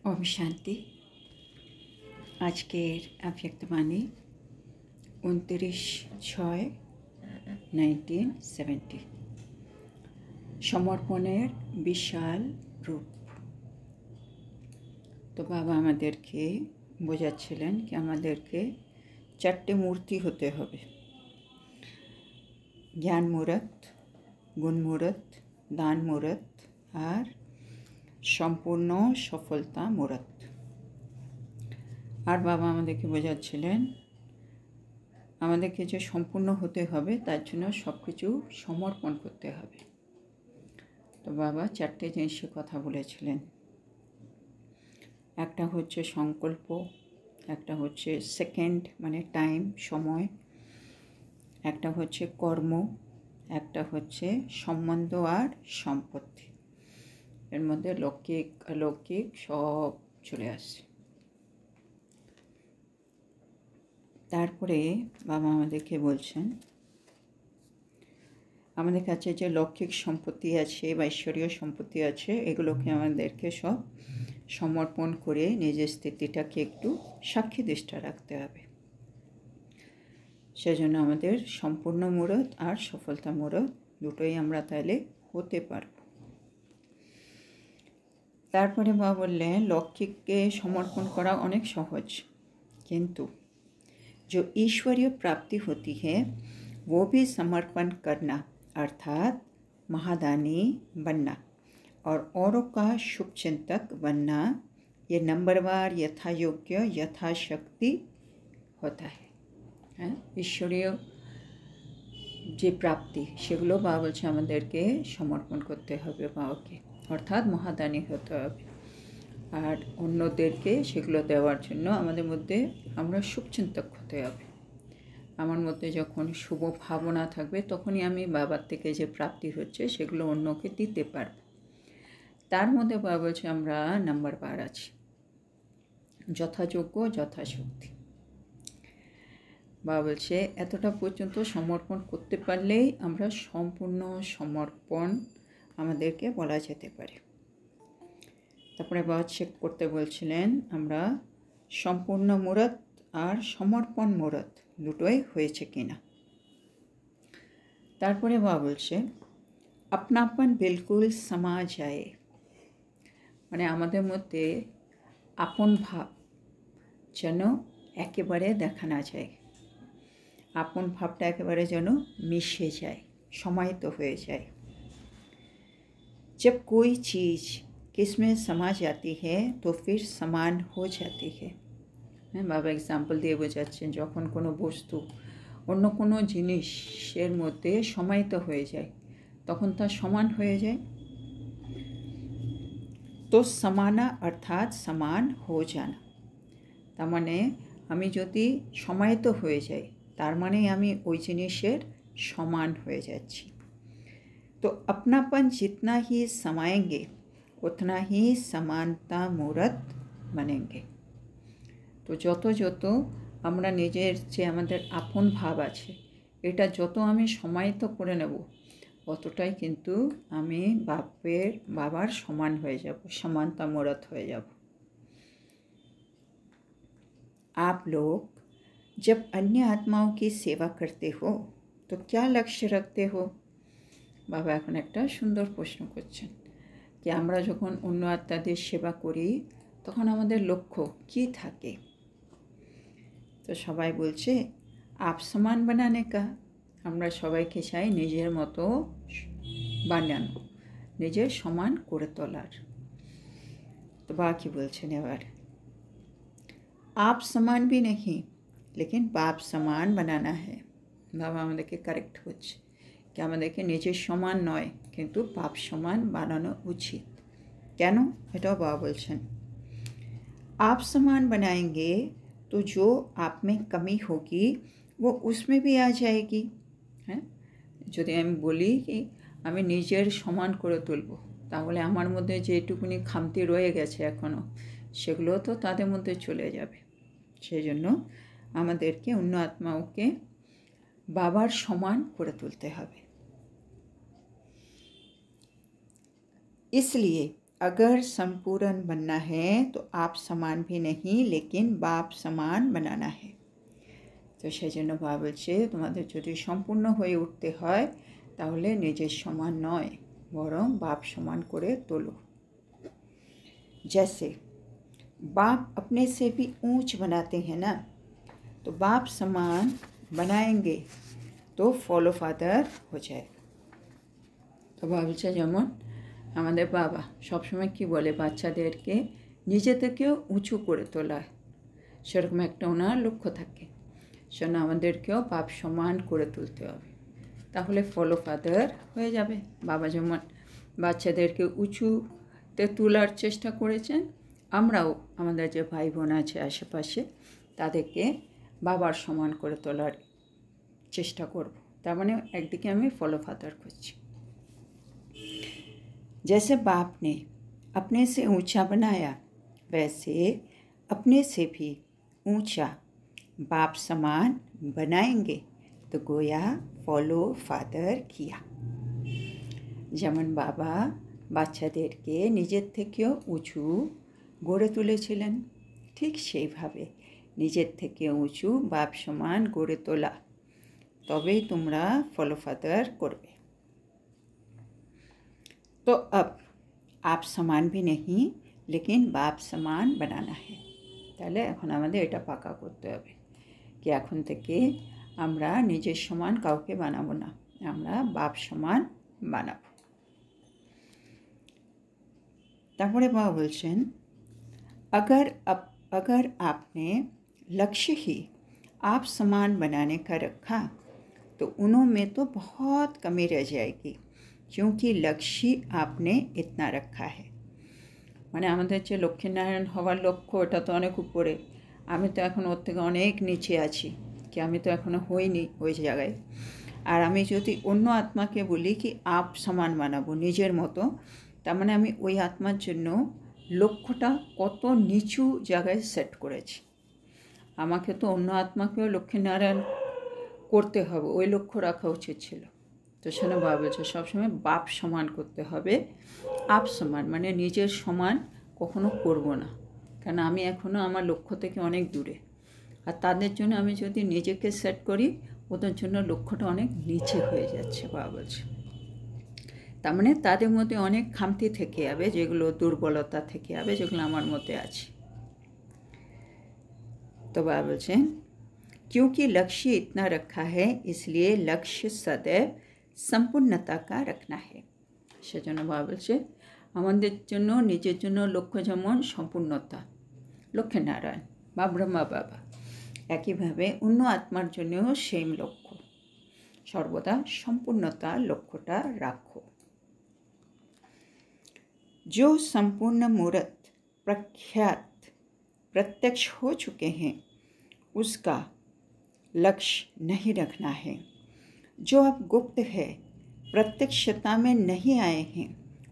ओम शांति। আজকের আবৃত্তবাণী 29/6/1970। সমর্পণের বিশাল রূপ। তো বাবা আমাদেরকে বোঝাচ্ছিলেন কি আমাদেরকে 4টে মূর্তি হতে হবে। জ্ঞান মূরত, গুণ মূরত, দান মূরত আর সম্পূর্ণ সফলতা মূরত। আর বাবা আমাদেরকে বোঝাচ্ছিলেন আমাদেরকে যে সম্পূর্ণ হতে হবে তার জন্য সব কিছু সমর্পণ করতে হবে। তো বাবা 4টে জিনিসের কথা বলেছিলেন। একটা হচ্ছে সংকল্প, একটা হচ্ছে সেকেন্ড মানে টাইম সময়, একটা হচ্ছে কর্ম, একটা হচ্ছে সম্বন্ধ আর সম্পত্তি। এর মধ্যে লৌকিক অলৌকিক সব চলে আসছে। তারপরে বাবা আমাদেরকে বলছেন আমাদের কাছে যে লৌকিক সম্পত্তি আছে বা ঈশ্বরীয় সম্পত্তি আছে এগুলোকে আমাদেরকে সব সমর্পণ করে নিজের স্থিতিটাকে একটু সাক্ষী দৃষ্টা রাখতে হবে। সেজন্য আমাদের সম্পূর্ণ মূরত আর সফলতা মূরত দুটোই আমরা তাহলে হতে পারব। তারপরে বাবা বললেন লৌকিককে সমর্পণ করা অনেক সহজ, কিন্তু जो ईश्वरीय प्राप्ति होती है वो भी समर्पण करना अर्थात महादानी बनना और औरों का शुभचिंतक बनना, ये नंबरवार यथा योग्य यथाशक्ति होता है। ईश्वरीय যে প্রাপ্তি সেগুলো বাবা বলছে আমাদেরকে সমর্পণ করতে হবে বাবাকে, অর্থাৎ মহাদানী হতে হবে। আর অন্যদেরকে সেগুলো দেওয়ার জন্য আমাদের মধ্যে আমরা শুভচিন্তক হতে হবে। আমার মধ্যে যখন শুভ ভাবনা থাকবে তখনই আমি বাবার থেকে যে প্রাপ্তি হচ্ছে সেগুলো অন্যকে দিতে পারব। তার মধ্যে বাবা বলছে আমরা নাম্বার 12 আছি, যথাযোগ্য যথাশক্তি। বাবা বলছে এতটা পর্যন্ত সমর্পণ করতে পারলেই আমরা সম্পূর্ণ সমর্পণ আমাদেরকে বলা যেতে পারে। তারপরে বাবা চেক করতে বলছিলেন আমরা সম্পূর্ণ মূরত আর সমর্পণ মূরত দুটোই হয়েছে কিনা। তারপরে বাবা বলছে আপনাপন বিলকুল সমা যায়, মানে আমাদের মধ্যে আপন ভাব যেন একেবারে দেখা না যায়, আপন ভাবটা একেবারে যেন মিশে যায়, সমাহিত হয়ে যায়। जब कोई चीज़ किसमें समा जाती है तो फिर समान हो जाती है। বাবা এক্সাম্পল দিয়ে বোঝাচ্ছেন যখন কোনো বস্তু অন্য কোনো জিনিসের মধ্যে সমাহিত হয়ে যায় তখন তা সমান হয়ে যায়। তো সমানা অর্থাৎ সমান হো জানা, তার মানে আমি যদি সমাহিত হয়ে যাই তার মানে আমি ওই জিনিসের সমান হয়ে যাচ্ছি। तो अपनापन जितना ही समाएंगे उतना ही समानता मूर्त बनेंगे। তো যত যত আমরা নিজের যে আমাদের আপন ভাব আছে এটা যত আমি সমাহিত করে নেব ততটাই কিন্তু আমি বাবার সমান হয়ে যাব, समानता मूर्त হয়ে যাব। आप लोग जब अन्य आत्माओं की सेवा करते हो तो क्या लक्ष्य रखते हो। বাবা এখন একটা সুন্দর প্রশ্ন করছেন যে আমরা যখন অন্য আত্মাদের সেবা করি তখন আমাদের লক্ষ্য কী থাকে। তো সবাই বলছে আপ সমান বানানে কা, আমরা সবাইকে চাই নিজের মতো বানানো, নিজের সমান করে তোলার। তো বাবা কি বলছেন এবার, आप समान भी नहीं लेकिन बाप समान बनाना है। বাবা আমাদেরকে কারেক্ট হচ্ছে कि আমাদেরকে নিজের সমান নয় কিন্তু বাপ সমান বানানো উচিত। কেন এটাও বাবা বলছেন, आप समान बनाएंगे तो जो आप में कमी होगी वो उसमें भी आ जाएगी। হ্যাঁ, যদি আমি বলি কি আমি নিজের সমান করে তুলব তাহলে আমার মধ্যে যেটুকুনি খামতি রয়ে গেছে এখনও সেগুলো তো তাদের মধ্যে চলে যাবে। সেই জন্য আমাদেরকে অন্য আত্মাকে বাবার সমান করে তুলতে হবে। इसलिए अगर संपूर्ण बनना है तो आप समान भी नहीं लेकिन बाप समान बनाना है। তো সেজন্য বাবা বলছে তোমাদের যদি সম্পূর্ণ হয়ে উঠতে হয় তাহলে নিজের সমান নয় বরং বাপ সমান করে তোলো। जैसे बाप अपने से भी ऊंच बनाते हैं ना, तो बाप समान बनाएंगे तो फॉलो फादर हो जाएगा। তো বাবা বলছে যেমন আমাদের বাবা সবসময় কী বলে বাচ্চাদেরকে নিজে থেকেও উঁচু করে তোলা, সেরকম একটা ওনার লক্ষ্য থাকে। সেজন্য আমাদেরকেও বাপ সমান করে তুলতে হবে, তাহলে ফলো ফাদার হয়ে যাবে। বাবা যেমন বাচ্চাদেরকে উঁচুতে তোলার চেষ্টা করেছেন, আমরাও আমাদের যে ভাই বোন আছে আশেপাশে তাদেরকে বাবার সমান করে তোলার চেষ্টা করব। তার মানে একদিকে আমি ফলো फादर করছি। जैसे बाप ने अपने से ऊंचा बनाया वैसे अपने से भी ऊंचा बाप समान बनाएंगे तो गोया फॉलो फादर किया। যেমন বাবা বাচ্চাদেরকে নিজের থেকেও উঁচু গড়ে তুলেছিলেন, ঠিক সেইভাবে নিজের থেকে উঁচু বাপ সমান গড়ে তোলা, তবেই তোমরা फॉलो फादर করবে। तो अब आप समान भी नहीं लेकिन बाप समान बनाना है। তাহলে এখন আমাদের এটা পাকা করতে হবে কি এখন থেকে আমরা নিজের সমান কাউকে বানাবো না, আমরা বাপ সমান বানাবো। তারপরে বাবা বলছেন अगर आपने लक्ष्य ही आप समान बनाने का रखा तो उनों में तो बहुत कमी रह जाएगी क्योंकि लक्ष्य आपने इतना रखा है। মানে আমাদের যে লক্ষ্মীনারায়ণ হওয়ার লক্ষ্য ওটা তো অনেক উপরে, আমি তো এখন ওর থেকে অনেক নিচে আছি, কি আমি তো এখনও হইনি ওই জায়গায়। আর আমি যদি অন্য আত্মাকে বলি কি আপ সমান বানাবো নিজের মতো, তার মানে আমি ওই আত্মার জন্য লক্ষ্যটা কত নিচু জায়গায় সেট করেছি। আমাকে তো অন্য আত্মাকেও লক্ষ্মীনারায়ণ করতে হবে, ওই লক্ষ্য রাখা উচিত ছিল। তো সেখানে বাবা বলছে সবসময় বাপ সমান করতে হবে। আপ সমান মানে নিজের সমান কখনো করব না, কারণ আমি এখনও আমার লক্ষ্য থেকে অনেক দূরে। আর তাদের জন্য আমি যদি নিজেকে সেট করি ওদের জন্য লক্ষ্যটা অনেক নিচে হয়ে যাচ্ছে বাবা বলছে। তার মানে তাদের মধ্যে অনেক খামতি থেকে যাবে, যেগুলো দুর্বলতা থেকে যাবে, যেগুলো আমার মধ্যে আছে। তো বাবা বলছেন क्योंकि लक्ष्य इतना रखा है इसलिए लक्ष्य सदैव संपूर्णता का रखना है। সেজন্য বাবা বলছে আমাদের জন্য নিজের জন্য লক্ষ্য যেমন সম্পূর্ণতা, লক্ষ্মীনারায়ণ বা ব্রহ্মা বাবা, একইভাবে অন্য আত্মার জন্যও সেম লক্ষ্য, সর্বদা সম্পূর্ণতা লক্ষ্যটা রাখো। जो संपूर्ण मूर्त प्रख्यात प्रत्यक्ष हो चुके हैं उसका लक्ष्य नहीं रखना है। जो अब गुप्त है प्रत्यक्षता में नहीं आए हैं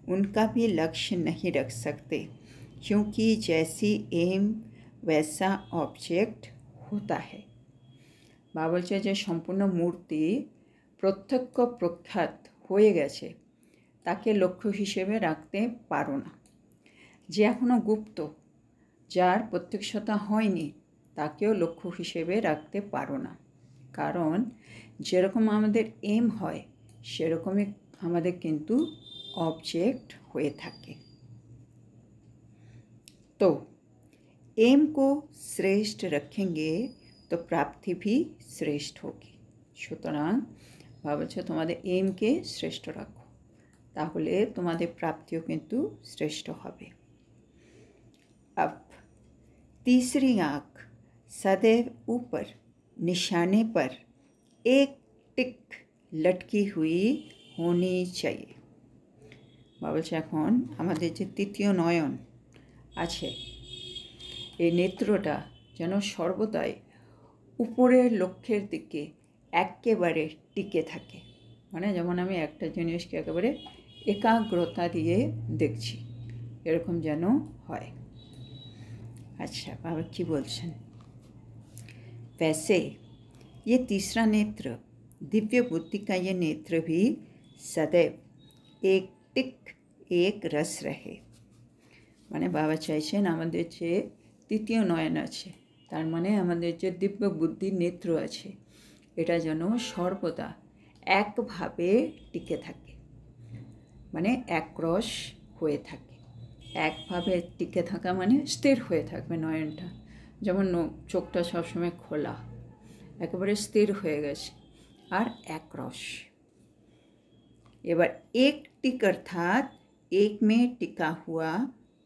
उनका भी लक्ष्य नहीं रख सकते क्योंकि जैसी एम वैसा ऑब्जेक्ट होता है। বাবা বলছে যে সম্পূর্ণ মূর্তি প্রত্যক্ষ প্রখ্যাত হয়ে গেছে তাকে লক্ষ্য হিসেবে রাখতে পারো না। যে এখনও গুপ্ত, যার প্রত্যক্ষতা হয়নি, তাকেও লক্ষ্য হিসেবে রাখতে পারো না, কারণ যেরকম আমাদের এম হয় সেরকমই আমাদের কিন্তু ऑब्जेक्ट হয়ে থাকে। तो एम को श्रेष्ठ रखेंगे तो प्राप्ति भी श्रेष्ठ होगी। সুতরাং ভাবছো তোমাদের এমকে শ্রেষ্ঠ রাখো, তাহলে তোমাদের প্রাপ্তিও কিন্তু শ্রেষ্ঠ হবে। अब तीसरी आँख सदैव ऊपर निशाने पर एक टिक लटकी हुई होनी चाहिए। বাবা বলছে এখন আমাদের যে তৃতীয় নয়ন আছে এই নেত্রটা যেন সর্বদাই উপরের লক্ষ্যের দিকে একেবারে টিকে থাকে, মানে যেমন আমি একটা জিনিসকে একেবারে একাগ্রতা দিয়ে দেখছি এরকম যেন হয়। अच्छा बाबा की बोलছেন वैसे ये तीसरा नेत्र दिव्य बुद्धि का ये नेत्र भी सदैव एक टिक एक रस रहे। মানে বাবা চাইছেন আমাদের যে তৃতীয় নয়ন আছে, তার মানে আমাদের যে দিব্য বুদ্ধি নেত্র আছে, এটা যেন সর্বদা একভাবে টিকে থাকে, মানে একরস হয়ে থাকে। একভাবে টিকে থাকা মানে স্থির হয়ে থাকবে নয়নটা, যেমন চোখটা সবসময় খোলা, একেবারে স্থির হয়ে গেছে আর একরস। এবার এক टिक अर्थात एक में टिका हुआ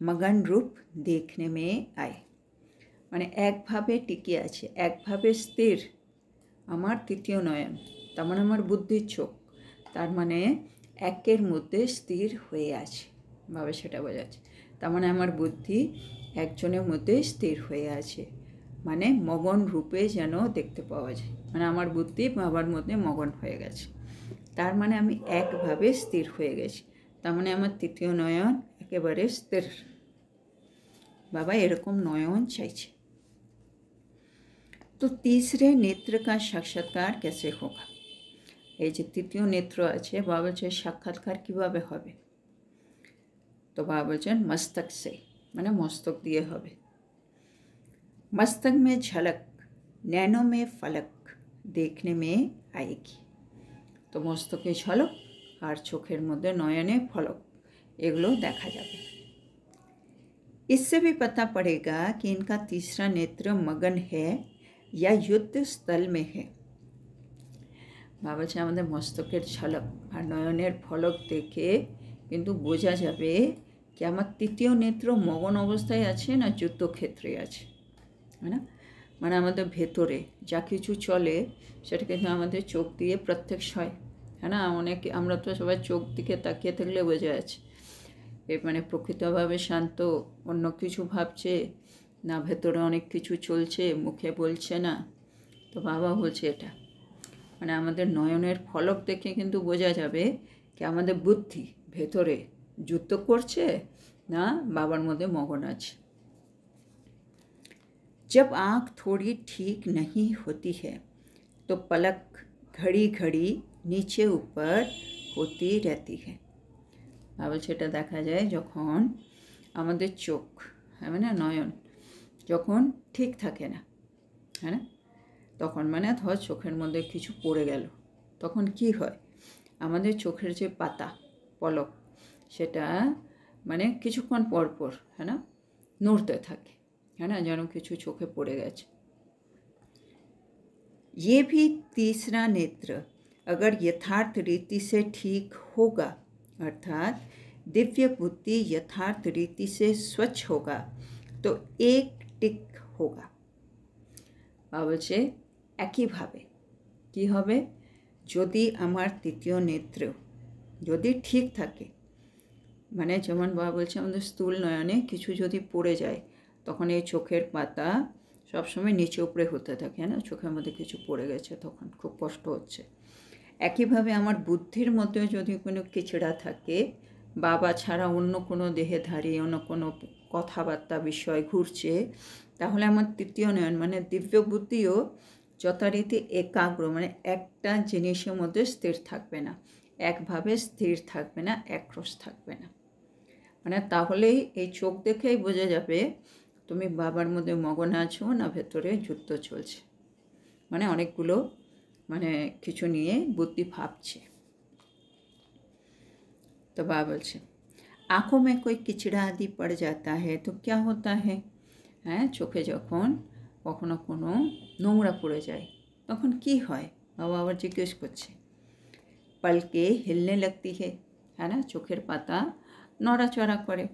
मगन रूप देखने में आए, মানে একভাবে টিকে আছে, একভাবে স্থির আমার তৃতীয় নয়ন, তার মানে আমার বুদ্ধির চোখ, তার মানে একের মধ্যে স্থির হয়ে আছে, ভাবে সেটা বোঝাচ্ছে। তার মানে আমার বুদ্ধি একজনের মধ্যে স্থির হয়ে আছে, মানে মগন রূপে যেন দেখতে পাওয়া যায়, মানে আমার বুদ্ধি বাবার মধ্যে মগন হয়ে গেছে, তার মানে আমি একভাবে স্থির হয়ে গেছি, তার মানে আমার তৃতীয় নয়ন একেবারে স্থির। বাবা এরকম নয়ন চাইছে। তো तीसरे नेत्र का साक्षात्कार कैसे होगा, এই যে তৃতীয় নেত্র আছে, বাবা বলছে সাক্ষাৎকার কীভাবে হবে। তো বাবা বলছেন মস্তক সে, মানে মস্তক দিয়ে হবে। मस्तक में झलक नैनों में फलक देखने में आएगी, তো মস্তকে ঝলক আর চোখের মধ্যে নয়নে ফলক, এগুলো দেখা যাবে। इससे भी पता पड़ेगा कि इनका तीसरा नेत्र मगन है या युद्ध स्थल में है। বাবা বলছে আমাদের মস্তকের ঝলক আর নয়নের ফলক দেখে কিন্তু বোঝা যাবে কি আমার তৃতীয় নেত্র মগন অবস্থায় আছে না যুদ্ধক্ষেত্রে আছে, না মানে আমাদের ভেতরে যা কিছু চলে সেটা কিন্তু আমাদের চোখ দিয়ে প্রত্যক্ষ হয়, হ্যাঁ না। অনেকে আমরা তো সবাই চোখ দিকে তাকিয়ে থাকলে বোঝা যাচ্ছে এ মানে প্রকৃতভাবে শান্ত, অন্য কিছু ভাবছে না, ভেতরে অনেক কিছু চলছে, মুখে বলছে না। তো বাবা বলছে এটা মানে আমাদের নয়নের ফলক দেখে কিন্তু বোঝা যাবে কি আমাদের বুদ্ধি ভেতরে যুদ্ধ করছে না বাবার মধ্যে মগন আছে। जब आँख थोड़ी ठीक नहीं होती है तो पलक घड़ी घड़ी नीचे ऊपर होती रहती है। আবার সেটা দেখা যায় যখন আমাদের চোখ, মানে নয়ন যখন ঠিক থাকে না, হ্যাঁ না, তখন মানে ধর চোখের মধ্যে কিছু পড়ে গেল, তখন কি হয় আমাদের চোখের যে পাতা পলক সেটা মানে কিছুক্ষণ পর পর, হ্যাঁ না, নড়তে থাকে, है ना, যেন কিছু চোখে পড়ে গেছে। ये भी तीसरा नेत्र अगर यथार्थ रीति से ठीक होगा, अर्थात दिव्य बुद्धि यथार्थ रीति से स्वच्छ होगा तो एक टिक होगा। বলছে একইভাবে কি হবে, যদি আমার তৃতীয় নেত্র যদি ঠিক থাকে, মানে যেমন বাবা বলছে আমাদের স্থূল নয়নে কিছু যদি পড়ে যায় তখন এই চোখের পাতা সবসময় নিচে উপরে হতে থাকে, না চোখের মধ্যে কিছু পড়ে গেছে তখন খুব কষ্ট হচ্ছে। একইভাবে আমার বুদ্ধির মধ্যে যদি কোনো কিচড়া থাকে, বাবা ছাড়া অন্য কোনো দেহধারী অন্য কোনো কথাবার্তা বিষয় ঘুরছে, তাহলে আমার তৃতীয় নয়ন মানে দিব্য বুদ্ধিও যথারীতি একাগ্র, মানে একটা জিনিসের মধ্যে স্থির থাকবে না, একভাবে স্থির থাকবে না, একরস থাকবে না। মানে তাহলেই এই চোখ দেখেই বোঝা যাবে তুমি বাবার মধ্যে মগন আছো না ভেতরে যুদ্ধ চলছে, মানে অনেকগুলো মানে কিছু নিয়ে বুদ্ধি ভাবছে। তো বাবা বলছে आँखों में कोई किचड़ा आदि पड़ जाता है तो क्या होता है, হ্যাঁ চোখে যখন কখনো কোনো নোংরা পড়ে যায় তখন কি হয়, বাবা আবার জিজ্ঞেস করছে। पलके हिलने लगती है, है ना, চোখের পাতা নড়াচড়া করে।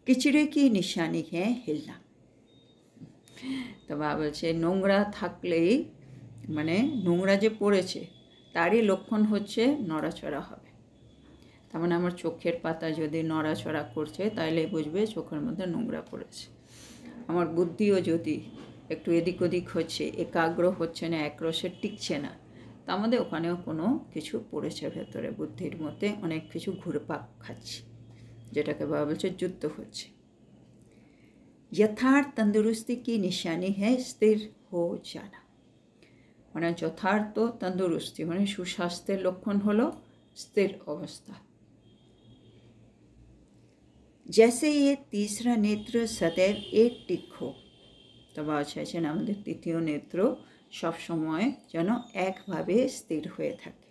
किचड़े की निशानी है हिलना। তো বাবা বলছে নোংরা থাকলেই মানে নোংরা যে পড়েছে তারই লক্ষণ হচ্ছে নড়াচড়া হবে, তার মানে আমার চোখের পাতা যদি নড়াচড়া করছে তাহলে বুঝবে চোখের মধ্যে নোংরা পড়েছে। আমার বুদ্ধিও যদি একটু এদিক ওদিক হচ্ছে, একাগ্র হচ্ছে না, একরসে টিকছে না, তা আমাদের ওখানেও কোনো কিছু পড়েছে ভেতরে, বুদ্ধির মধ্যে অনেক কিছু ঘুরপাক খাচ্ছে, যেটাকে বাবা বলছে যুদ্ধ হচ্ছে। यथार्थ तंदुरुस्ती की निशानी है स्थिर हो जाना, মানে যথার্থ তন্দুরুস্তি মানে সুস্বাস্থ্যের লক্ষণ হলো স্থির অবস্থা। जैसे ये तीसरा नेत्र सदैव एक टिक हो। তো বাবা চাইছেন আমাদের তৃতীয় নেত্র সবসময় যেন একভাবে স্থির হয়ে থাকে।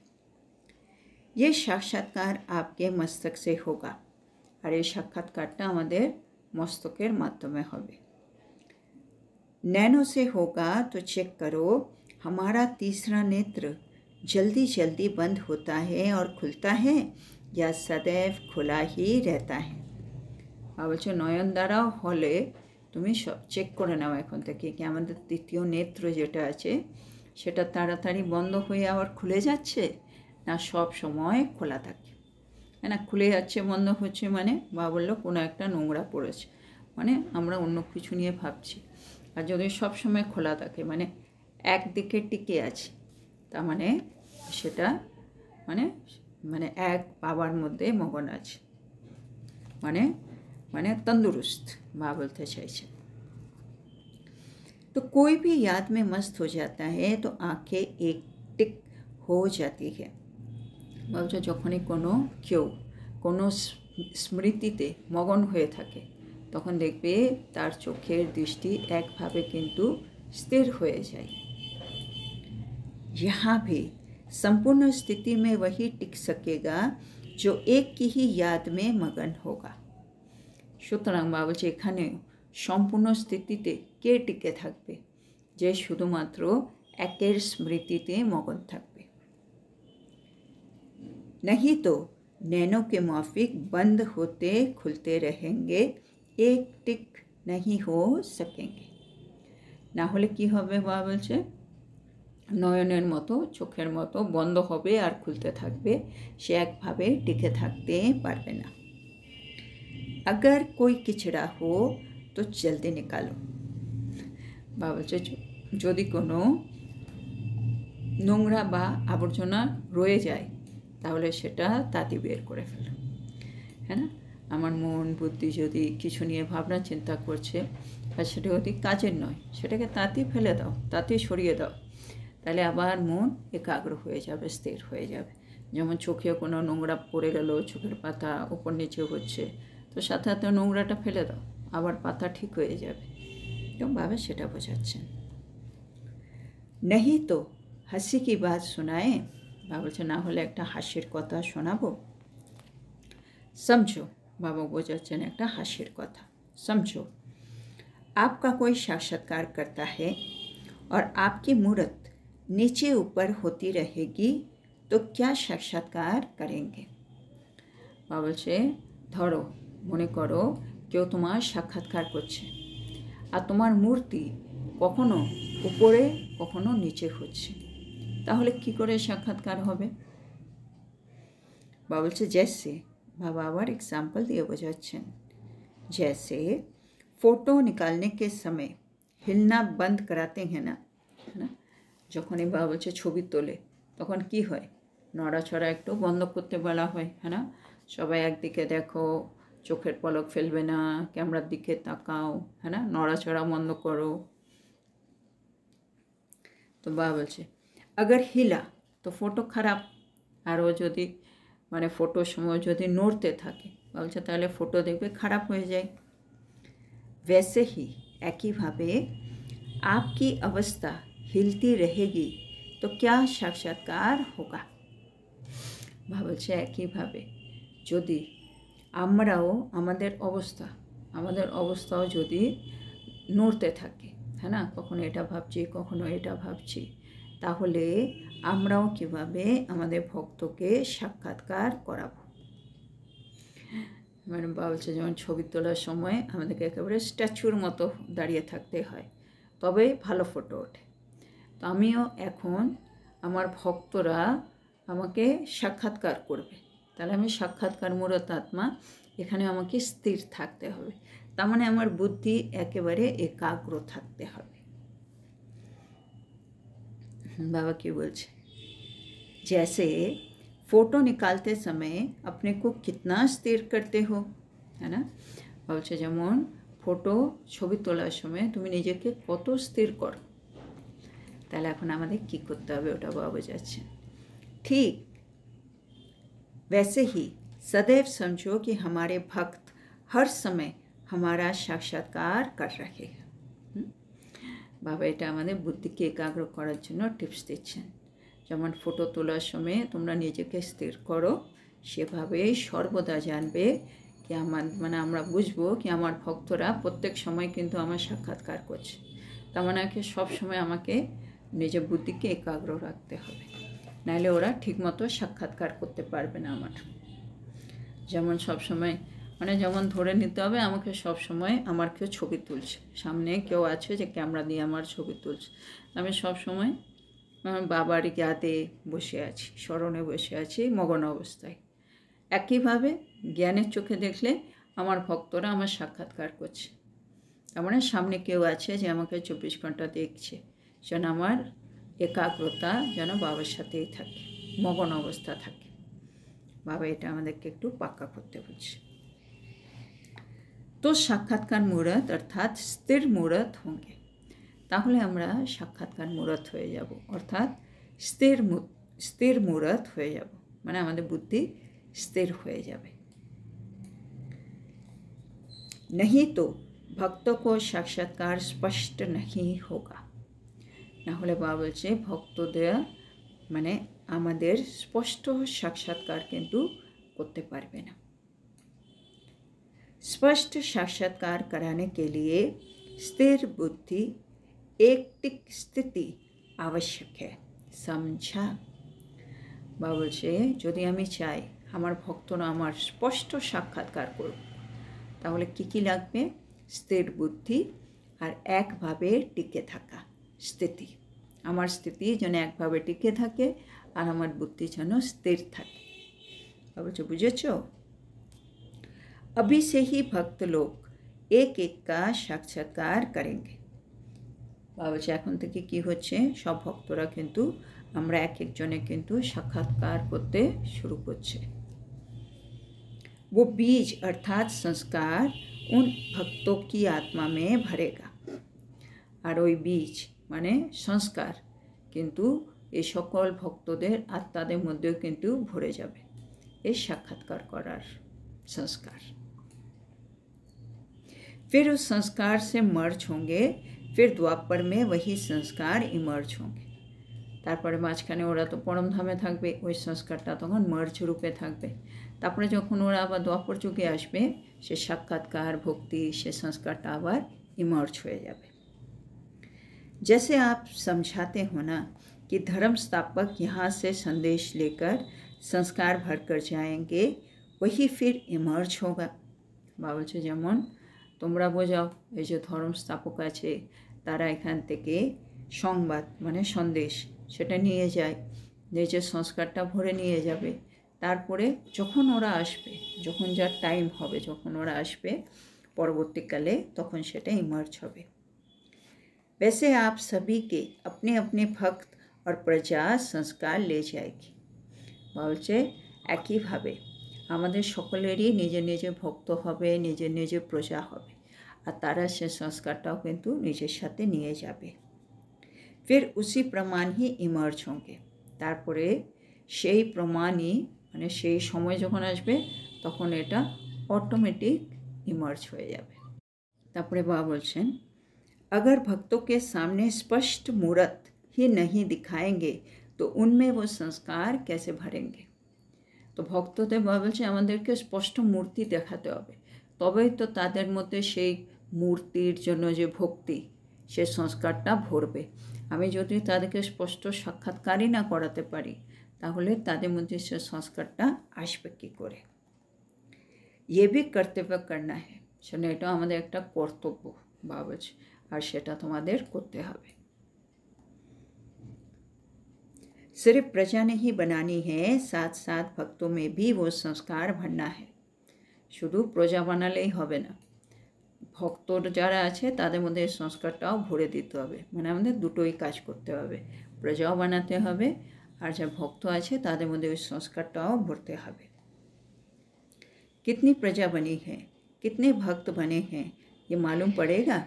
ये साक्षात्कार आपके मस्तक से होगा, আর এই সাক্ষাৎকারটা আমাদের মস্তকের মাধ্যমে হবে। नैनो से होगा तो चेक करो हमारा तीसरा नेत्र जल्दी जल्दी बंद होता है और खुलता है या सदैव खुला ही रहता है। বলছো নয়ন দ্বারা হলে তুমি সব চেক করে নাও এখন থেকে কি আমাদের তৃতীয় নেত্র যেটা আছে সেটা তাড়াতাড়ি বন্ধ হয়ে আবার খুলে যাচ্ছে না সব সময় খোলা থাকে। হ্যাঁ না, খুলে যাচ্ছে বন্ধ হচ্ছে মানে বা বললো কোনো একটা নোংরা পড়েছে মানে আমরা অন্য কিছু নিয়ে ভাবছি। আর যদি সব সময় খোলা থাকে মানে একদিকে টিকে আছে তার মানে সেটা মানে মানে এক বাবার মধ্যে মগন আছে মানে মানে তন্দুরুস্ত মা বলতে চাইছে। तो कोई भी याद में मस्त हो जाता है तो आंखें एक टिक हो जाती है। বলছে যখনই কোনো কেউ কোনো স্মৃতিতে মগন হয়ে থাকে তখন দেখবে তার চোখের দৃষ্টি একভাবে কিন্তু স্থির হয়ে যায়। यहाँ भी संपूर्ण स्थिति में वही टिक सकेगा जो एक की ही याद में मगन होगा। সুতরাং মা বলছে এখানে সম্পূর্ণ স্থিতিতে কে টিকে থাকবে, যে শুধুমাত্র একের স্মৃতিতে মগন থাকবে। नहीं तो नैनो के माफिक बंद होते खुलते रहेंगे, एक टिक नहीं हो सकेंगे। না হলে কি হবে বাবা বলছে নয়নের মতো চোখের মতো বন্ধ হবে আর খুলতে থাকবে, সে একভাবে টিকে থাকতে পারবে না। अगर कोई किचड़ा हो तो जल्दी निकालो। বাবা বলছে যদি কোনো নোংরা বা আবর্জনা রয়ে যায় তাহলে সেটা তাঁতি বের করে ফেলো। হ্যাঁ না, আমার মন বুদ্ধি যদি কিছু নিয়ে ভাবনা চিন্তা করছে আর সেটা যদি কাজের নয় সেটাকে তাঁতি ফেলে দাও, তাঁতি সরিয়ে দাও, তাহলে আবার মন একাগ্র হয়ে যাবে, স্থির হয়ে যাবে। যেমন চোখে কোনো নোংরা পড়ে গেল, চোখের পাতা উপর নিচে হচ্ছে, তো সাথে সাথে নোংরাটা ফেলে দাও, আবার পাতা ঠিক হয়ে যাবে। এরকমভাবে সেটা বোঝাচ্ছেন। नहीं तो हंसी की बात सुनाए। বাবা বলছে না হলে একটা হাসির কথা শোনাবো। समझो, बाबा বোঝাচ্ছেন একটা হাসির কথা। समझो आपका कोई साक्षात्कार करता है और आपकी मूर्त नीचे ऊपर होती रहेगी तो क्या साक्षात्कार करेंगे। বাবা বলছে ধরো মনে করো কেউ তোমার সাক্ষাৎকার করছে আর তোমার মূর্তি কখনো উপরে কখনো নিচে হচ্ছে, তাহলে কি করে সাক্ষাৎকার হবে। বাবা বলছে जैसे, बाबा আবার एग्जाम्पल দিয়ে বোঝাচ্ছেন, जैसे फोटो निकालने के समय हिलना बंद कराते हैं ना, है ना, যখনই বাবা বলছে ছবি তোলে তখন কি হয়, নড়াচড়া একটু বন্ধ করতে বলা হয়, হ্যাঁ না, সবাই একদিকে দেখো, চোখের পলক ফেলবে না, ক্যামেরার দিকে তাকাও, হ্যাঁ না, নড়াচড়া বন্ধ করো। তো বাবা বলছে अगर हिला तो फोटो খারাপ, আর ও যদি মানে ফটোর সময় যদি নড়তে থাকে বলছে তাহলে ফটো দেখবে খারাপ হয়ে যায়। वैसे ही একইভাবে आपकी अवस्था हिलती रहेगी तो क्या साक्षात्कार होगा। বাবা বলছে একইভাবে যদি আমরাও আমাদের অবস্থাও যদি নড়তে থাকে, হ্যাঁ না, কখনো এটা ভাবছি কখনো এটা ভাবছি, তাহলে আমরাও কীভাবে আমাদের ভক্তকে সাক্ষাৎকার করাবো। মানে বাবা বলছে যেমন ছবি তোলার সময় আমাদেরকে একেবারে স্ট্যাচুর মতো দাঁড়িয়ে থাকতে হয় তবেই ভালো ফটো ওঠে, তো আমিও এখন আমার ভক্তরা আমাকে সাক্ষাৎকার করবে, তাহলে আমি সাক্ষাৎকার মূরত আত্মা, এখানে আমাকে স্থির থাকতে হবে, তার মানে আমার বুদ্ধি একেবারে একাগ্র থাকতে হবে। बाबा की बोलছে जैसे फ़ोटो निकालते समय अपने को कितना स्थिर करते हो, है ना, বলছে যেমন ফটো ছবি তোলার সময় তুমি নিজেকে কত স্থির করো, তাহলে এখন আমাদের কী করতে হবে ওটা বাবা বোঝাচ্ছে। ठीक वैसे ही सदैव समझो कि हमारे भक्त हर समय हमारा साक्षात्कार कर रहे हैं। বাবা এটা আমাদের বুদ্ধিকে একাগ্র করার জন্য টিপস দিচ্ছেন। যেমন ফটো তোলার সময় তোমরা নিজেকে স্থির করো, সেভাবেই সর্বদা জানবে কি আমরা বুঝবো কি আমার ভক্তরা প্রত্যেক সময় কিন্তু আমার সাক্ষাৎকার করছে। তার মানে সব সময় আমাকে নিজের বুদ্ধিকে একাগ্র রাখতে হবে, নাহলে ওরা ঠিকমতো সাক্ষাৎকার করতে পারবে না আমার। যেমন সব সময় যেমন ধরে নিতে হবে আমাকে সব সময় আমার কেউ ছবি তুলছে, সামনে কেউ আছে যে ক্যামেরা দিয়ে আমার ছবি তুলছে, আমি সব সময় বাবার জ্ঞাতে বসে আছি, স্মরণে বসে আছি মগন অবস্থায়। একইভাবে জ্ঞানের চোখে দেখলে আমার ভক্তরা আমার সাক্ষাৎকার করছে, তার মানে সামনে কেউ আছে যে আমাকে 24 ঘন্টা দেখছে, যেন আমার একাগ্রতা যেন বাবার সাথেই থাকে, মগন অবস্থা থাকে। বাবা এটা আমাদেরকে একটু পাক্কা করতে বলছে। तो साक्षात्कार मुहूर्त अर्थात स्थिर मुहूर्त होंगे, তাহলে আমরা সাক্ষাৎকার মুহূর্ত হয়ে যাব, অর্থাৎ স্থির মুহূর্ত হয়ে যাব, মানে আমাদের বুদ্ধি স্থির হয়ে যাবে। नहीं तो भक्तों को साक्षात्कार स्पष्ट नहीं होगा, না হলে বাবা বলছে ভক্তদের মানে আমাদের স্পষ্ট সাক্ষাৎকার কিন্তু করতে পারবে না। स्पष्ट साक्षात्कार कराने के लिए स्थिर बुद्धि एक टिक स्थिति आवश्यक है, समझा। বাবা বলছে যদি আমি চাই আমার ভক্তরা আমার স্পষ্ট সাক্ষাৎকার করুক, তাহলে কী লাগবে? স্থির বুদ্ধি আর একভাবে টিকে থাকা স্থিতি। আমার স্থিতি যেন একভাবে টিকে থাকে আর আমার বুদ্ধি যেন স্থির থাকে। বাবা বলছে বুঝেছ? अभी से ही भक्त लोग एक एक का साक्षात्कार करेंगे। বাবা বলছে এখন থেকে কী হচ্ছে, সব ভক্তরা কিন্তু আমরা এক একজনে কিন্তু সাক্ষাৎকার করতে শুরু করছে। वो बीज अर्थात संस्कार उन भक्तों की आत्मा में भरेगा, আর ওই বীজ মানে সংস্কার কিন্তু এই সকল ভক্তদের আত্মাদের মধ্যেও কিন্তু ভরে যাবে এই সাক্ষাৎকার করার संस्कार। फिर उस संस्कार से मर्ज होंगे, फिर द्वापर में वही संस्कार इमर्ज होंगे। তারপরে মাঝখানে ওরা তো পরমধামে থাকবে, ওই সংস্কারটা তখন মার্জ রূপে থাকবে। তারপরে যখন ওরা আবার দ্বাপর যুগে আসবে, সে সাক্ষাৎকার ভক্তি সে সংস্কারটা আবার इमर्ज হয়ে যাবে। जैसे आप समझाते हो ना कि धर्म स्थापक यहाँ से संदेश लेकर संस्कार भरकर जाएंगे, वही फिर इमर्ज होगा। বাবা বলছে যেমন তোমরা বোঝাও এই যে ধর্ম স্থাপক আছে তারা এখান থেকে সংবাদ মানে সন্দেশ সেটা নিয়ে যায়, নিজের সংস্কারটা ভরে নিয়ে যাবে। তারপরে যখন ওরা আসবে, যখন যার টাইম হবে, যখন ওরা আসবে পরবর্তীকালে তখন সেটা ইমার্জ হবে। वैसे आप सभी के अपने अपने भक्त और प्रजा संस्कार ले जाएगी। বলছে একইভাবে আমাদের সকলেরই নিজের নিজের ভক্ত হবে, নিজের নিজের প্রজা হবে, আর তারা সে সংস্কারটাও কিন্তু নিজের সাথে নিয়ে যাবে। फिर उसी प्रमाण ही इमर्ज होंगे, তারপরে সেই প্রমাণই মানে সেই সময় যখন আসবে তখন এটা অটোমেটিক ইমার্জ হয়ে যাবে। তারপরে বাবা বলছেন अगर भक्तों के सामने स्पष्ट मूर्त ही नहीं दिखाएंगे तो उनमें वो संस्कार कैसे भरेंगे। তো ভক্তদের বাবা বলছে আমাদেরকে স্পষ্ট মূর্তি দেখাতে হবে, তবেই তো তাদের মধ্যে সেই মূর্তির জন্য যে ভক্তি সে সংস্কারটা ভরবে। আমি যদি তাদেরকে স্পষ্ট সাক্ষাৎকারই না করাতে পারি তাহলে তাদের মধ্যে সে সংস্কারটা আসবে কী করে। ये भी कर्तव्य करना है, সেটা এটা আমাদের একটা কর্তব্য বাবা বলছে, আর সেটা তোমাদের করতে হবে। सिर्फ प्रजा नहीं बनानी है, साथ साथ भक्तों में भी वो संस्कार भरना है। শুধু প্রজা বানালেই হবে না, ভক্ত যারা আছে তাদের মধ্যে এই সংস্কারটাও ভরে দিতে হবে, মানে আমাদের দুটোই কাজ করতে হবে, প্রজাও বানাতে হবে আর যা ভক্ত আছে তাদের মধ্যে ওই সংস্কারটাও ভরতে হবে। कितनी प्रजा बनी है, कितने भक्त बने हैं, ये मालूम पड़ेगा,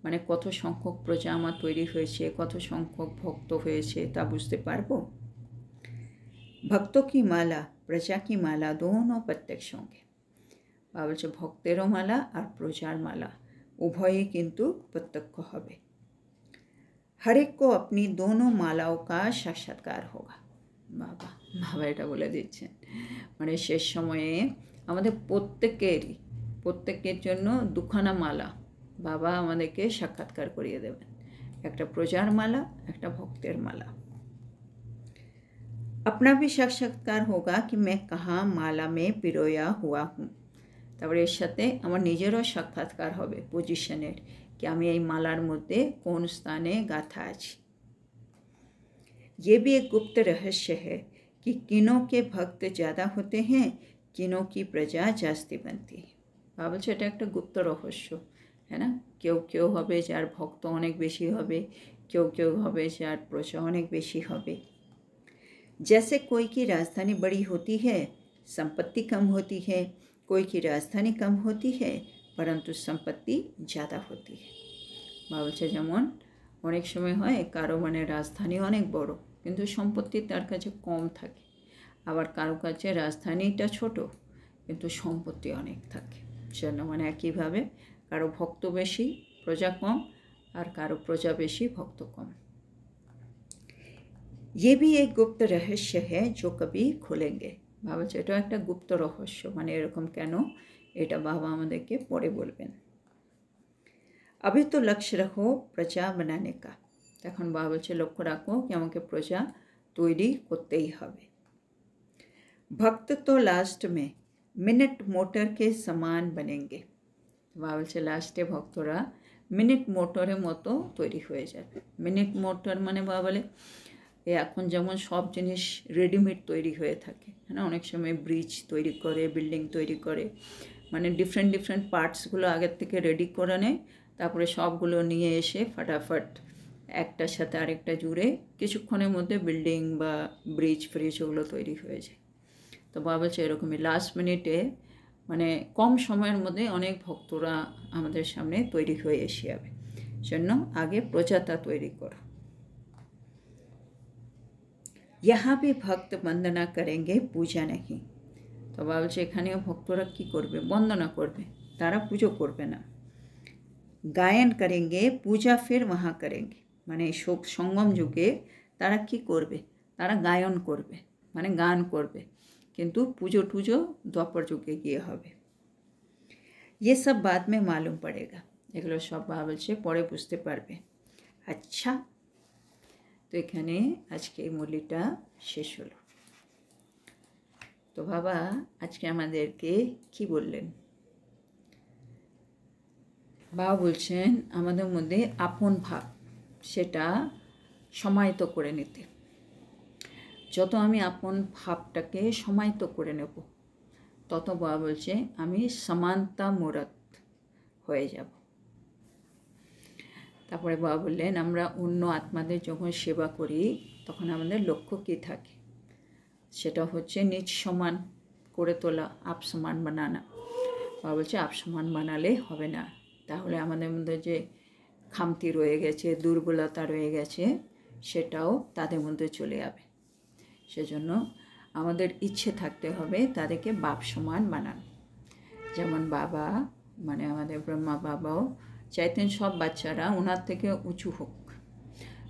মানে কত সংখ্যক প্রজা আমার তৈরি হয়েছে, কত সংখ্যক ভক্ত হয়েছে তা বুঝতে পারবো। ভক্তों की माला प्रजा की माला दोनों प्रत्यक्ष होंगे, বাবা বলছে ভক্তেরও মালা আর প্রজার মালা উভয়ই কিন্তু প্রত্যক্ষ হবে। हर एक को अपनी दोनों मालाओं का साक्षात्कार होगा। বাবা বাবা এটা বলে দিচ্ছেন, মানে শেষ সময়ে আমাদের প্রত্যেকের জন্য দুখানা মালা বাবা আমাদেরকে সাক্ষাৎকার করিয়ে দেবেন, একটা প্রজার মালা, একটা ভক্তের মালা। अपना भी साक्षात्कार होगा कि मैं कहाँ माला में पिरोया हुआ हूँ। তারপরে এর সাথে আমার নিজেরও সাক্ষাৎকার হবে পজিশনের, कि আমি এই মালার মধ্যে কোন স্থানে গাঁথা আছি। ये भी एक गुप्त रहस्य है कि किनों के भक्त ज़्यादा होते हैं, किनों की प्रजा जास्ती बनती है। বাবা বলছে এটা একটা গুপ্ত রহস্য, হ্যাঁ না? কেউ হবে যার ভক্ত অনেক বেশি হবে, কেউ হবে যার প্রজা অনেক বেশি হবে। जैसे कोई की राजधानी बड़ी होती है, संपत्ति कम होती है, कोई की राजधानी कम होती है परंतु संपत्ति ज़्यादा होती है। বাবা বলছে যেমন অনেক সময় হয় কারো মানে রাজধানী অনেক বড় কিন্তু সম্পত্তি তার কাছে কম থাকে, আবার কারো কাছে রাজধানীটা ছোট কিন্তু সম্পত্তি অনেক থাকে। জন্য মানে একইভাবে কারো ভক্ত বেশি প্রজা কম, আর কারো প্রজা বেশি ভক্ত কম। ये भी एक गुप्त रहस्य है जो कभी खुलेंगे। বাবা বলছে এটাও একটা গুপ্ত রহস্য, মানে এরকম কেন, এটা বাবা আমাদেরকে পরে বলবেন। अभी तो लक्ष्य रखो प्रजा बनाने का। এখন বাবা বলছে লক্ষ্য রাখো कि আমাকে প্রজা তৈরি করতেই হবে। भक्त तो लास्ट में मिनट मोटर के समान बनेंगे। বাবা বলছে লাস্টে ভক্তরা মিনিট মোটরের মতো তৈরি হয়ে যাবে। মিনিট মোটর মানে বাবা বলে এখন যেমন সব জিনিস রেডিমেড তৈরি হয়ে থাকে, হ্যাঁ না? অনেক সময় ব্রিজ তৈরি করে, বিল্ডিং তৈরি করে, মানে ডিফারেন্ট পার্টসগুলো আগের থেকে রেডি করে নেয়, তারপরে সবগুলো নিয়ে এসে ফাটাফাট একটার সাথে আরেকটা জুড়ে কিছুক্ষণের মধ্যে বিল্ডিং বা ব্রিজ ওগুলো তৈরি হয়ে যায়। তো বাবা বলছে এরকমই লাস্ট মিনিটে মানে কম সময়ের মধ্যে অনেক ভক্তরা আমাদের সামনে তৈরি হয়ে এসে যাবে, জন্য আগে প্রজাতা তৈরি করো। यहाँ भी भक्त वंदना करेंगे पूजा नहीं। তো বাবা বলছে এখানেও ভক্তরা কী করবে, বন্দনা করবে, তারা পুজো করবে না। গায়ন করেंगे पूजा फिर वहाँ करेंगे, মানে শোক সঙ্গম যুগে তারা কি করবে, তারা গায়ন করবে মানে গান করবে, কিন্তু পুজো টুজো দ্বাপর যুগে গিয়ে হবে। ये सब बाद में मालूम पड़ेगा। এগুলো সব বাবা বলছে পরে বুঝতে পারবে। আচ্ছা, তো এখানে আজকে এই মুরলিটা শেষ হলো। তো বাবা আজকে আমাদেরকে কি বললেন? বাবা বলছেন আমাদের মধ্যে আপন ভাব সেটা সমাহিত করে নিতে। যত আমি আপন ভাবটাকে সমাহিত করে নেব তত বাবা বলছে আমি সমানতা মূরত হয়ে যাব। তারপরে বাবা বললেন আমরা অন্য আত্মাদের যখন সেবা করি তখন আমাদের লক্ষ্য কী থাকে, সেটা হচ্ছে নিজ সমান করে তোলা, আপ সমান বানানা। বাবা বলছে আপ সমান বানালে হবে না, তাহলে আমাদের মধ্যে যে খামতি রয়ে গেছে, দুর্বলতা রয়ে গেছে, সেটাও তাদের মধ্যে চলে যাবে। সেজন্য আমাদের ইচ্ছে থাকতে হবে তাদেরকে বাপ সমান বানানো। যেমন বাবা মানে আমাদের ব্রহ্মা বাবাও চাইতেন সব বাচ্চারা ওনার থেকে উঁচু হোক।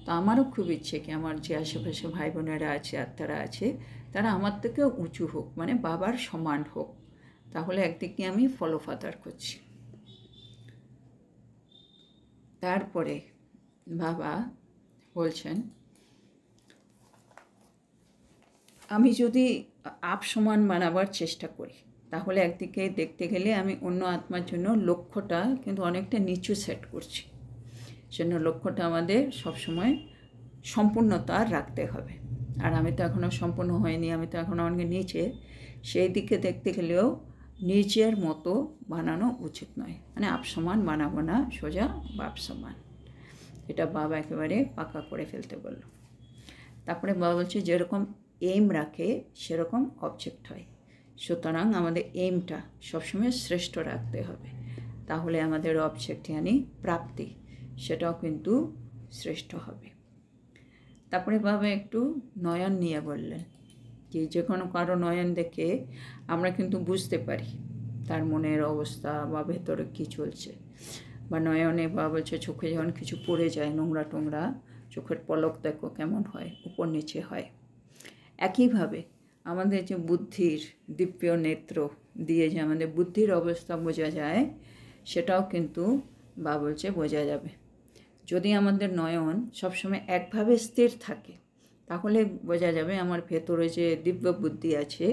তো আমারও খুব ইচ্ছে কি আমার যে আশেপাশে ভাই বোনেরা আছে, আত্মারা আছে, তারা আমার থেকেও উঁচু হোক, মানে বাবার সমান হোক। তাহলে একদিকে আমি ফলো ফাদার করছি। তারপরে বাবা বলছেন আমি যদি আপ সমান বানাবার চেষ্টা করি তাহলে একদিকে দেখতে গেলে আমি অন্য আত্মার জন্য লক্ষ্যটা কিন্তু অনেকটা নিচু সেট করছি। সেজন্য লক্ষ্যটা আমাদের সবসময় সম্পূর্ণতা রাখতে হবে। আর আমি তো এখনও সম্পূর্ণ হয়নি, আমি তো এখনও অনেক নিচে, সেই দিকে দেখতে গেলেও নিজের মতো বানানো উচিত নয়, মানে আপ সমান বানাবো না, সোজা বাপ সমান। এটা বাবা একেবারে পাকা করে ফেলতে বলল। তারপরে বাবা বলছে যেরকম এইম রাখে সেরকম অবজেক্ট হয়। সুতরাং আমাদের এইমটা সবসময় শ্রেষ্ঠ রাখতে হবে, তাহলে আমাদের অবজেক্ট মানে প্রাপ্তি সেটাও কিন্তু শ্রেষ্ঠ হবে। তারপরে বাবা একটু নয়ন নিয়ে বললেন যে যে কোনো কারো নয়ন দেখে আমরা কিন্তু বুঝতে পারি তার মনের অবস্থা বা ভেতরে কী চলছে। বা নয়নে বা বলছে চোখে যখন কিছু পড়ে যায় নোংরা টোংরা, চোখের পলক দেখো কেমন হয়, উপর নিচে হয়। একইভাবে আমাদের যে বুদ্ধির দিব্য নেত্র দিয়ে যে আমাদের বুদ্ধির অবস্থা বোঝা যায়, সেটাও কিন্তু বা বলছে বোঝা যাবে। যদি আমাদের নয়ন সবসময় একভাবে স্থির থাকে, তাহলে বোঝা যাবে আমার ভেতরে যে দিব্য বুদ্ধি আছে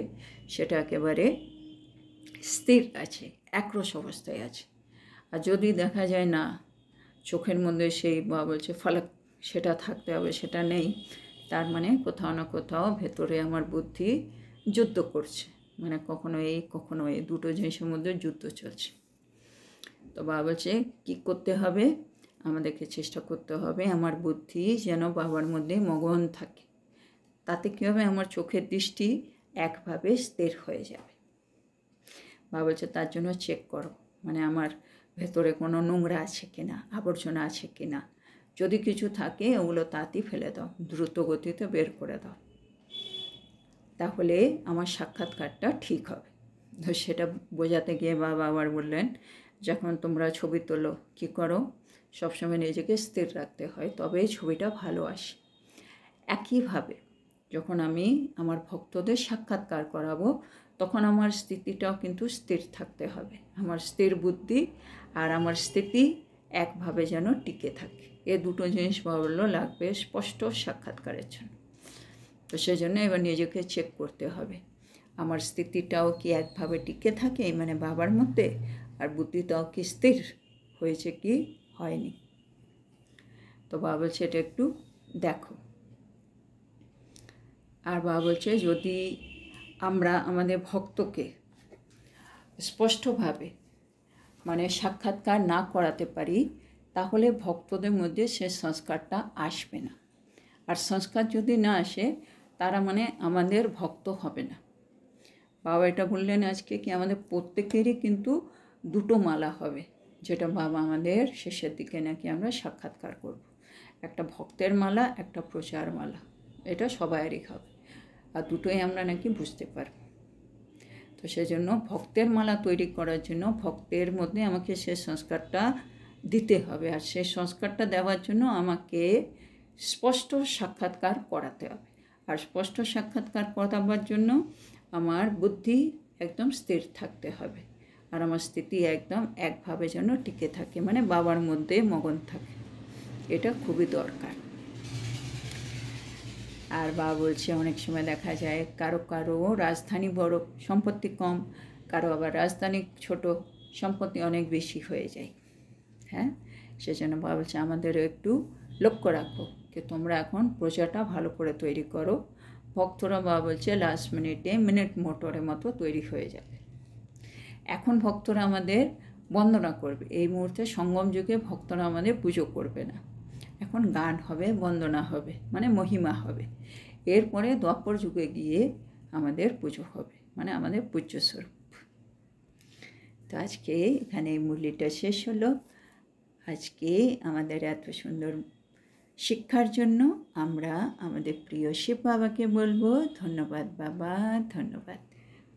সেটা একেবারে স্থির আছে, একরস অবস্থায় আছে। আর যদি দেখা যায় না, চোখের মধ্যে সেই বা বলছে ফলক সেটা থাকতে হবে, সেটা নেই, তার মানে কোথাও না কোথাও ভেতরে আমার বুদ্ধি যুদ্ধ করছে, মানে কখনো এই দুটো জিনিসের মধ্যে যুদ্ধ চলছে। তো বাবা বলছে কী করতে হবে, আমাদেরকে চেষ্টা করতে হবে আমার বুদ্ধি যেন বাবার মধ্যে মগন থাকে। তাতে কী হবে, আমার চোখের দৃষ্টি একভাবে স্থির হয়ে যাবে। বাবা বলছে তার জন্য চেক করো, মানে আমার ভেতরে কোনো নোংরা আছে কিনা, আবর্জনা আছে কিনা। যদি কিছু থাকে ওগুলো তাড়াতাড়ি ফেলে দাও, দ্রুত গতিতে বের করে দাও, তাহলে আমার সাক্ষাৎকারটা ঠিক হবে। তো সেটা বোঝাতে গিয়ে বাবা আবার বললেন, যখন তোমরা ছবি তোলো কী করো, সবসময় নিজেকে স্থির রাখতে হয়, তবেই ছবিটা ভালো আসে। একইভাবে যখন আমি আমার ভক্তদের সাক্ষাৎকার করাবো, তখন আমার স্থিতিটাও কিন্তু স্থির থাকতে হবে। আমার স্থির বুদ্ধি আর আমার স্থিতি একভাবে যেন টিকে থাকে। এ দুটো জিনিস বললো লাগবে স্পষ্ট সাক্ষাৎকারের জন্য। তো সেই জন্য এবার নিজেকে চেক করতে হবে, আমার স্থিতিটাও কি একভাবে টিকে থাকে, মানে বাবার মধ্যে, আর বুদ্ধিটাও কি স্থির হয়েছে কি হয়নি। তো বাবা বলছে এটা একটু দেখো। আর বাবা বলছে যদি আমরা আমাদের ভক্তকে স্পষ্টভাবে মানে সাক্ষাৎকার না করাতে পারি, তাহলে ভক্তদের মধ্যে সে সংস্কারটা আসবে না। আর সংস্কার যদি না আসে, তারা মানে আমাদের ভক্ত হবে না। বাবা এটা বললেন আজকে কি আমাদের প্রত্যেকেরই কিন্তু দুটো মালা হবে, যেটা বাবা আমাদের শেষের দিকে নাকি আমরা সাক্ষাৎকার করব। একটা ভক্তের মালা, একটা প্রচার মালা, এটা সবাইয়েরই হবে। আর দুটোই আমরা নাকি বুঝতে পারব। তো সেজন্য ভক্তের মালা তৈরি করার জন্য ভক্তের মধ্যে আমাকে সে সংস্কারটা দিতে হবে। আর সেই সংস্কারটা দেওয়ার জন্য আমাকে স্পষ্ট সাক্ষাৎকার করাতে হবে। আর স্পষ্ট সাক্ষাৎকার করাবার জন্য আমার বুদ্ধি একদম স্থির থাকতে হবে, আর আমার স্থিতি একদম একভাবে যেন টিকে থাকে, মানে বাবার মধ্যে মগন থাকে। এটা খুবই দরকার। আর বাবা বলছে অনেক সময় দেখা যায় কারো কারো রাজধানী বড়, সম্পত্তি কম, কারো আবার রাজধানী ছোট, সম্পত্তি অনেক বেশি হয়ে যায়। হ্যাঁ, সেজন্য বাবা বলছে আমাদেরও একটু লক্ষ্য রাখো যে তোমরা এখন প্রচারটা ভালো করে তৈরি করো। ভক্তরা বাবা বলছে লাস্ট মিনিটে মিনিট মোটরের মতো তৈরি হয়ে যাবে। এখন ভক্তরা আমাদের বন্দনা করবে, এই মুহূর্তে সঙ্গম যুগে ভক্তরা আমাদের পুজো করবে না, এখন গান হবে, বন্দনা হবে, মানে মহিমা হবে। এরপরে দ্বাপর যুগে গিয়ে আমাদের পুজো হবে, মানে আমাদের পূজ্য স্বরূপ। তো আজকে এখানে এই মুরলিটা শেষ হলো। আজকে আমাদের এত সুন্দর শিক্ষার জন্য আমরা আমাদের প্রিয় শিব বাবাকে বলবো ধন্যবাদ বাবা, ধন্যবাদ।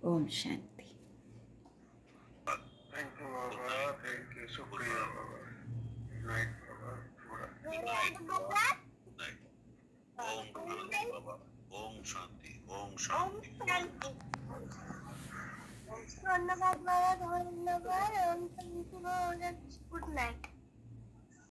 ওম শান্তি। ओम शांति ओम शांति ধন্যবাদ বাবা, ধন্যবাদ। Good night.